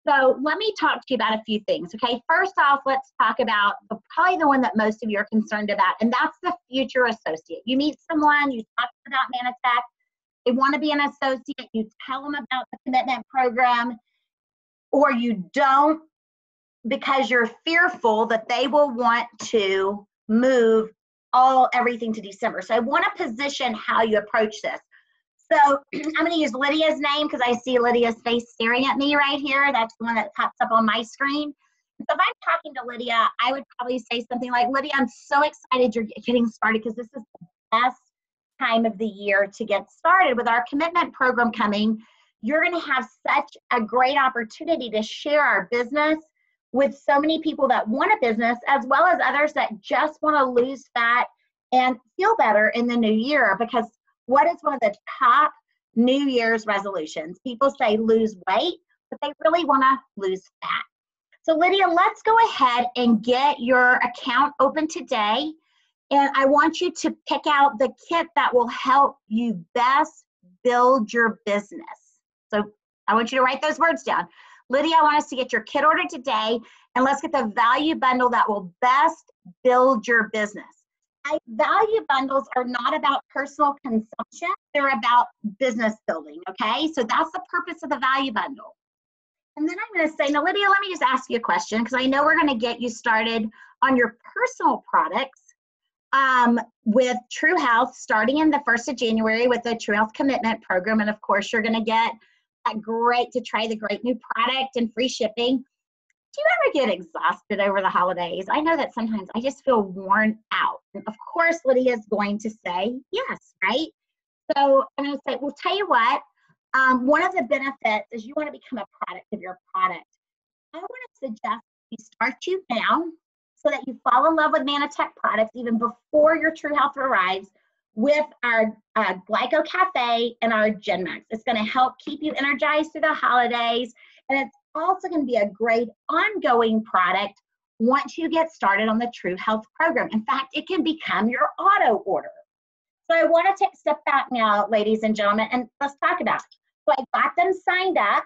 So let me talk to you about a few things, okay? First off, let's talk about probably the one that most of you are concerned about, and that's the future associate. You meet someone, you talk about Manatech, they want to be an associate, you tell them about the commitment program, or you don't because you're fearful that they will want to move everything to December. So I want to position how you approach this. So I'm going to use Lydia's name because I see Lydia's face staring at me right here. That's the one that pops up on my screen. So if I'm talking to Lydia, I would probably say something like, Lydia, I'm so excited you're getting started because this is the best time of the year to get started with our commitment program coming. You're going to have such a great opportunity to share our business with so many people that want a business, as well as others that just want to lose fat and feel better in the new year. Because what is one of the top New Year's resolutions? People say lose weight, but they really want to lose fat. So Lydia, let's go ahead and get your account open today. And I want you to pick out the kit that will help you best build your business. So I want you to write those words down. Lydia, I want us to get your kit ordered today, and let's get the value bundle that will best build your business. Value bundles are not about personal consumption. They're about business building, okay? So that's the purpose of the value bundle. And then I'm going to say, now, Lydia, let me just ask you a question because I know we're going to get you started on your personal products with True Health starting in the 1st of January with the True Health Commitment Program. And of course, you're going to get to try the great new product and free shipping. Do you ever get exhausted over the holidays? I know that sometimes I just feel worn out. And of course, Lydia is going to say yes, right? So I'm going to say, well, tell you what, one of the benefits is you want to become a product of your product. I want to suggest you start you now so that you fall in love with Manatech products even before your True Health arrives with our Glyco Cafe and our GenMax. It's going to help keep you energized through the holidays, and it's also going to be a great ongoing product once you get started on the True Health program. In fact, it can become your auto order. So I want to take a step back now, ladies and gentlemen, and let's talk about it. So I got them signed up.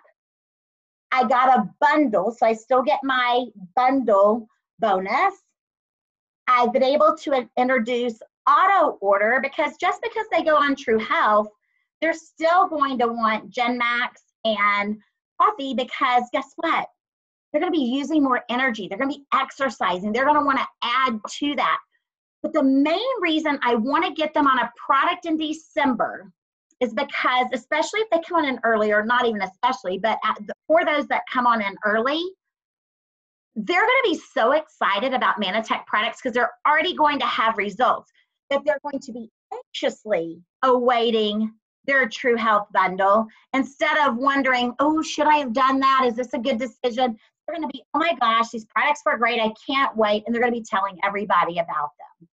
I got a bundle, so I still get my bundle bonus. I've been able to introduce auto order because just because they go on True Health, they're still going to want GenMax and coffee because guess what? They're going to be using more energy. They're going to be exercising. They're going to want to add to that. But the main reason I want to get them on a product in December is because, especially if they come on in early, or not even especially, but for those that come on in early, they're going to be so excited about Manatech products because they're already going to have results that they're going to be anxiously awaiting their True Health bundle instead of wondering, oh, should I have done that? Is this a good decision? They're going to be, oh my gosh, these products were great. I can't wait. And they're going to be telling everybody about them.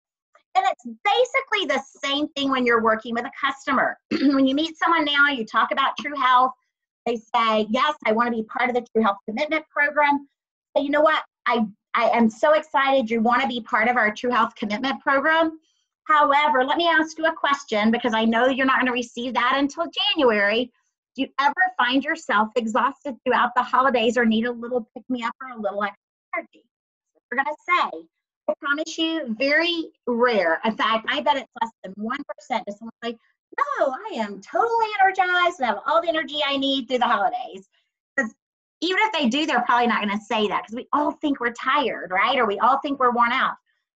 And it's basically the same thing when you're working with a customer. When you meet someone now, you talk about True Health. They say, yes, I want to be part of the True Health Commitment Program. So you know what? I am so excited you want to be part of our True Health Commitment Program. However, let me ask you a question because I know you're not going to receive that until January. Do you ever find yourself exhausted throughout the holidays or need a little pick-me-up or a little extra energy? We're going to say, I promise you, very rare. In fact, I bet it's less than 1% to someone like, no, I am totally energized and have all the energy I need through the holidays. Because even if they do, they're probably not going to say that because we all think we're tired, right? Or we all think we're worn out.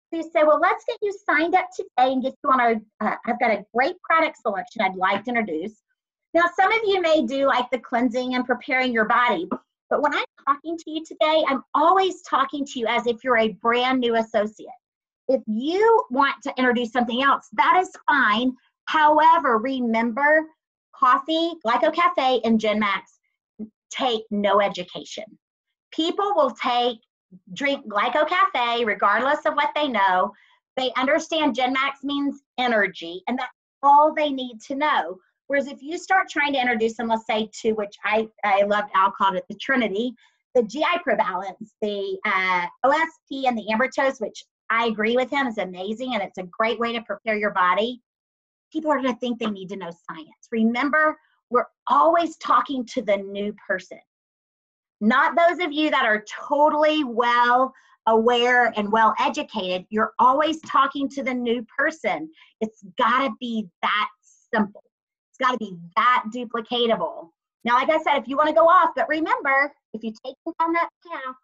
So you say, well, let's get you signed up today and get you on our, I've got a great product selection I'd like to introduce. Now, some of you may do like the cleansing and preparing your body, but when I'm talking to you today, I'm always talking to you as if you're a brand new associate. If you want to introduce something else, that is fine. However, remember, coffee, Glyco Cafe, and GenMax take no education. People will drink Glyco Cafe regardless of what they know, They understand GenMax means energy, and that's all they need to know. Whereas if you start trying to introduce them, let's say to, which I loved, Al called it the Trinity, the GI Probalance, the OSP, and the Ambertose, which I agree with him is amazing, and it's a great way to prepare your body. People are going to think they need to know science. Remember, we're always talking to the new person, not those of you that are totally well aware and well educated. You're always talking to the new person. It's got to be that simple. It's got to be that duplicatable. Now, like I said, if you want to go off, but remember, if you take them down that path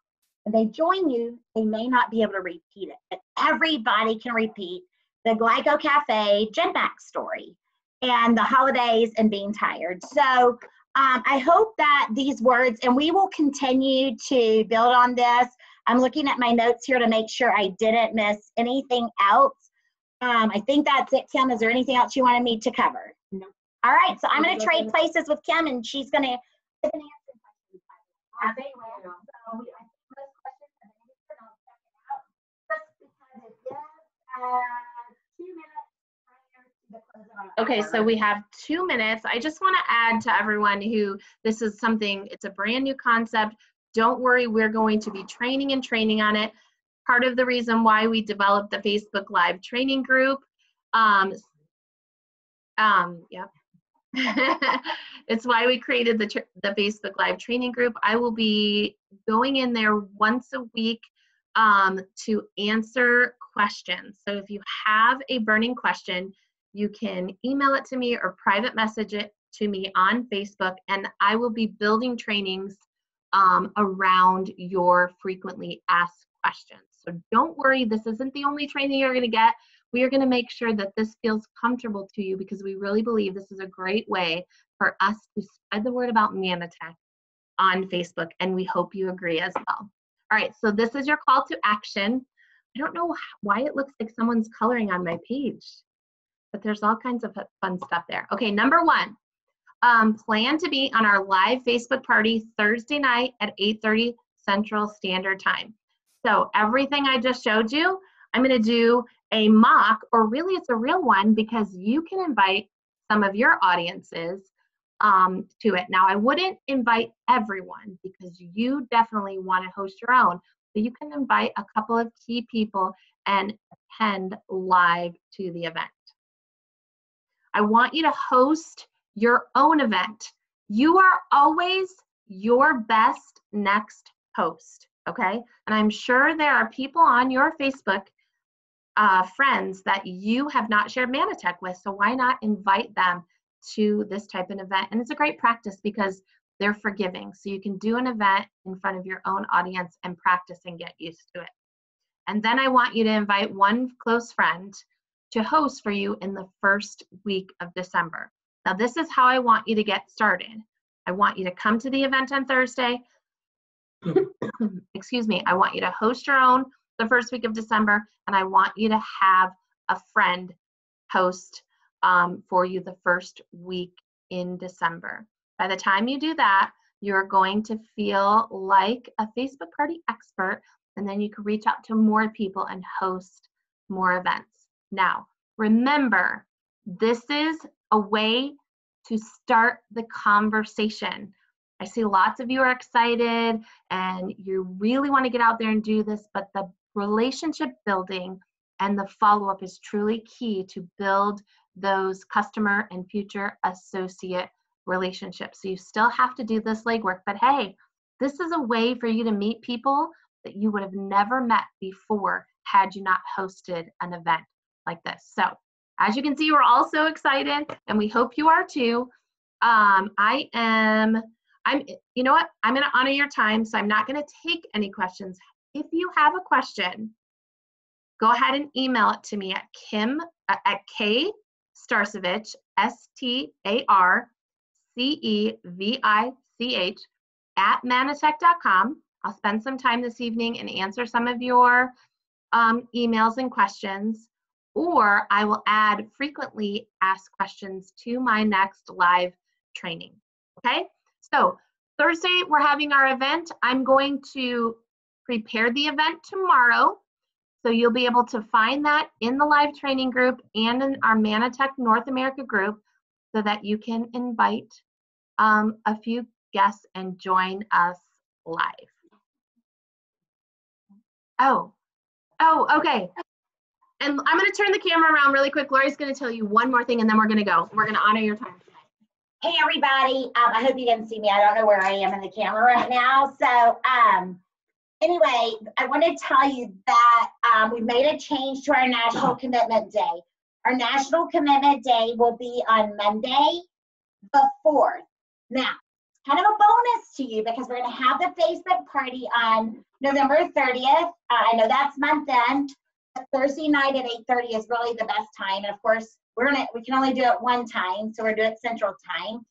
and they join you, they may not be able to repeat it. But everybody can repeat the Glyco Cafe GenMax story and the holidays and being tired. So I hope that these words, and we will continue to build on this. I'm looking at my notes here to make sure I didn't miss anything else. I think that's it, Kim. Is there anything else you wanted me to cover? No. All right, so I'm going to trade places with Kim, and she's going to answer questions. So I think most questions have been answered. I'll check it out just because it is 2 minutes prior to the close of our Okay, hour. so we have 2 minutes. I just want to add to everyone who this is something, it's a brand new concept. Don't worry, we're going to be training on it. Part of the reason why we developed the Facebook Live training group, yep. It's why we created the Facebook Live training group. I will be going in there once a week to answer questions. So if you have a burning question, you can email it to me or private message it to me on Facebook, and I will be building trainings around your frequently asked questions. So don't worry, this isn't the only training you're going to get. We are going to make sure that this feels comfortable to you because we really believe this is a great way for us to spread the word about Manatech on Facebook, and we hope you agree as well. All right, so this is your call to action. I don't know why it looks like someone's coloring on my page, but there's all kinds of fun stuff there. Okay, number 1, plan to be on our live Facebook party Thursday night at 8:30 Central Standard Time. So everything I just showed you, I'm going to do a mock, or really it's a real one, because you can invite some of your audiences to it. Now, I wouldn't invite everyone because you definitely want to host your own, but you can invite a couple of key people and attend live to the event. I want you to host your own event. You are always your best next host, okay? And I'm sure there are people on your Facebook friends that you have not shared Manatech with, so why not invite them to this type of event? And it's a great practice because they're forgiving, so you can do an event in front of your own audience and practice and get used to it. And then I want you to invite one close friend to host for you in the first week of December. Now, this is how I want you to get started. I want you to come to the event on Thursday. Excuse me. I want you to host your own the first week of December, and I want you to have a friend host for you the first week in December. By the time you do that, you're going to feel like a Facebook party expert, and then you can reach out to more people and host more events. Now, remember, this is a way to start the conversation. I see lots of you are excited and you really want to get out there and do this, but the relationship building and the follow-up is truly key to build those customer and future associate relationships. So you still have to do this legwork, but hey, this is a way for you to meet people that you would have never met before had you not hosted an event like this. So as you can see, we're all so excited, and we hope you are too. You know what? I'm going to honor your time, so I'm not going to take any questions. If you have a question, go ahead and email it to me at K Starcevich, STARCEVICH @manatech.com. I'll spend some time this evening and answer some of your emails and questions, or I will add frequently asked questions to my next live training. Okay, so Thursday we're having our event. I'm going to prepare the event tomorrow. So you'll be able to find that in the live training group and in our Manatech North America group so that you can invite a few guests and join us live. Oh, okay. And I'm going to turn the camera around really quick. Lori's going to tell you one more thing and then we're going to go. We're going to honor your time. Hey everybody, I hope you can see me. I don't know where I am in the camera right now. So anyway, I want to tell you that we've made a change to our National Commitment Day. Our National Commitment Day will be on Monday, the 4th. Now, kind of a bonus to you because we're going to have the Facebook party on November 30th. I know that's month end. Thursday night at 8:30 is really the best time. And of course, we can only do it one time, so we're doing it Central Time.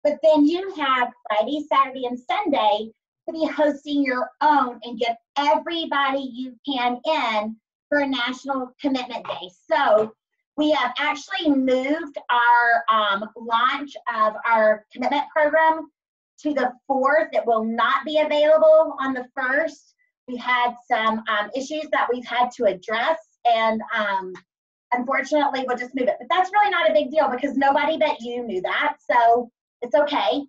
But then you have Friday, Saturday, and Sunday to be hosting your own and get everybody you can in for a National Commitment Day. So we have actually moved our launch of our commitment program to the 4th. It will not be available on the 1st. We had some issues that we've had to address, and unfortunately, we'll just move it. But that's really not a big deal because nobody but you knew that, so it's okay.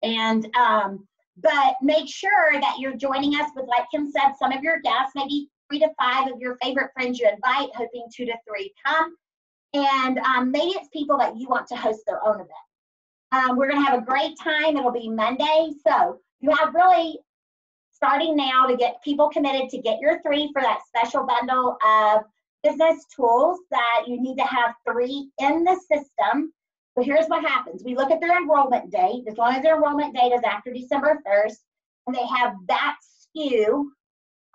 But make sure that you're joining us with, like Kim said, some of your guests, maybe 3 to 5 of your favorite friends you invite, hoping 2 to 3 come. And maybe it's people that you want to host their own event. We're going to have a great time. It'll be Monday. So you have really, starting now, to get people committed to get your 3 for that special bundle of business tools that you need to have 3 in the system. So here's what happens. We look at their enrollment date. As long as their enrollment date is after December 1st, and they have that SKU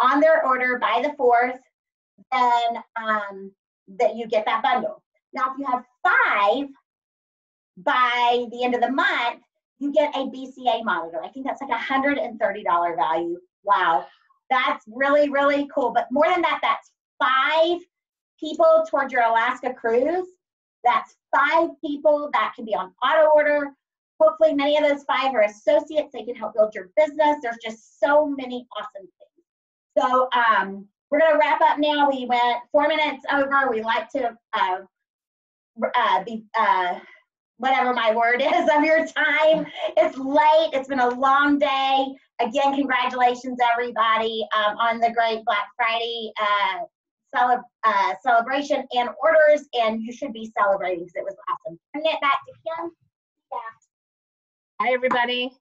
on their order by the 4th, then that you get that bundle. Now, if you have 5 by the end of the month, you get a BCA monitor. I think that's like $130 value. Wow, that's really, really cool. But more than that, that's 5 people towards your Alaska cruise. That's 5 people that can be on auto order. Hopefully many of those 5 are associates. They can help build your business. There's just so many awesome things. So we're going to wrap up now. We went 4 minutes over. We like to be whatever my word is of your time. It's late. It's been a long day. Again, congratulations, everybody, on the great Black Friday celebration and orders, and you should be celebrating because it was awesome. Turn it back to Kim. Yeah. Hi, everybody.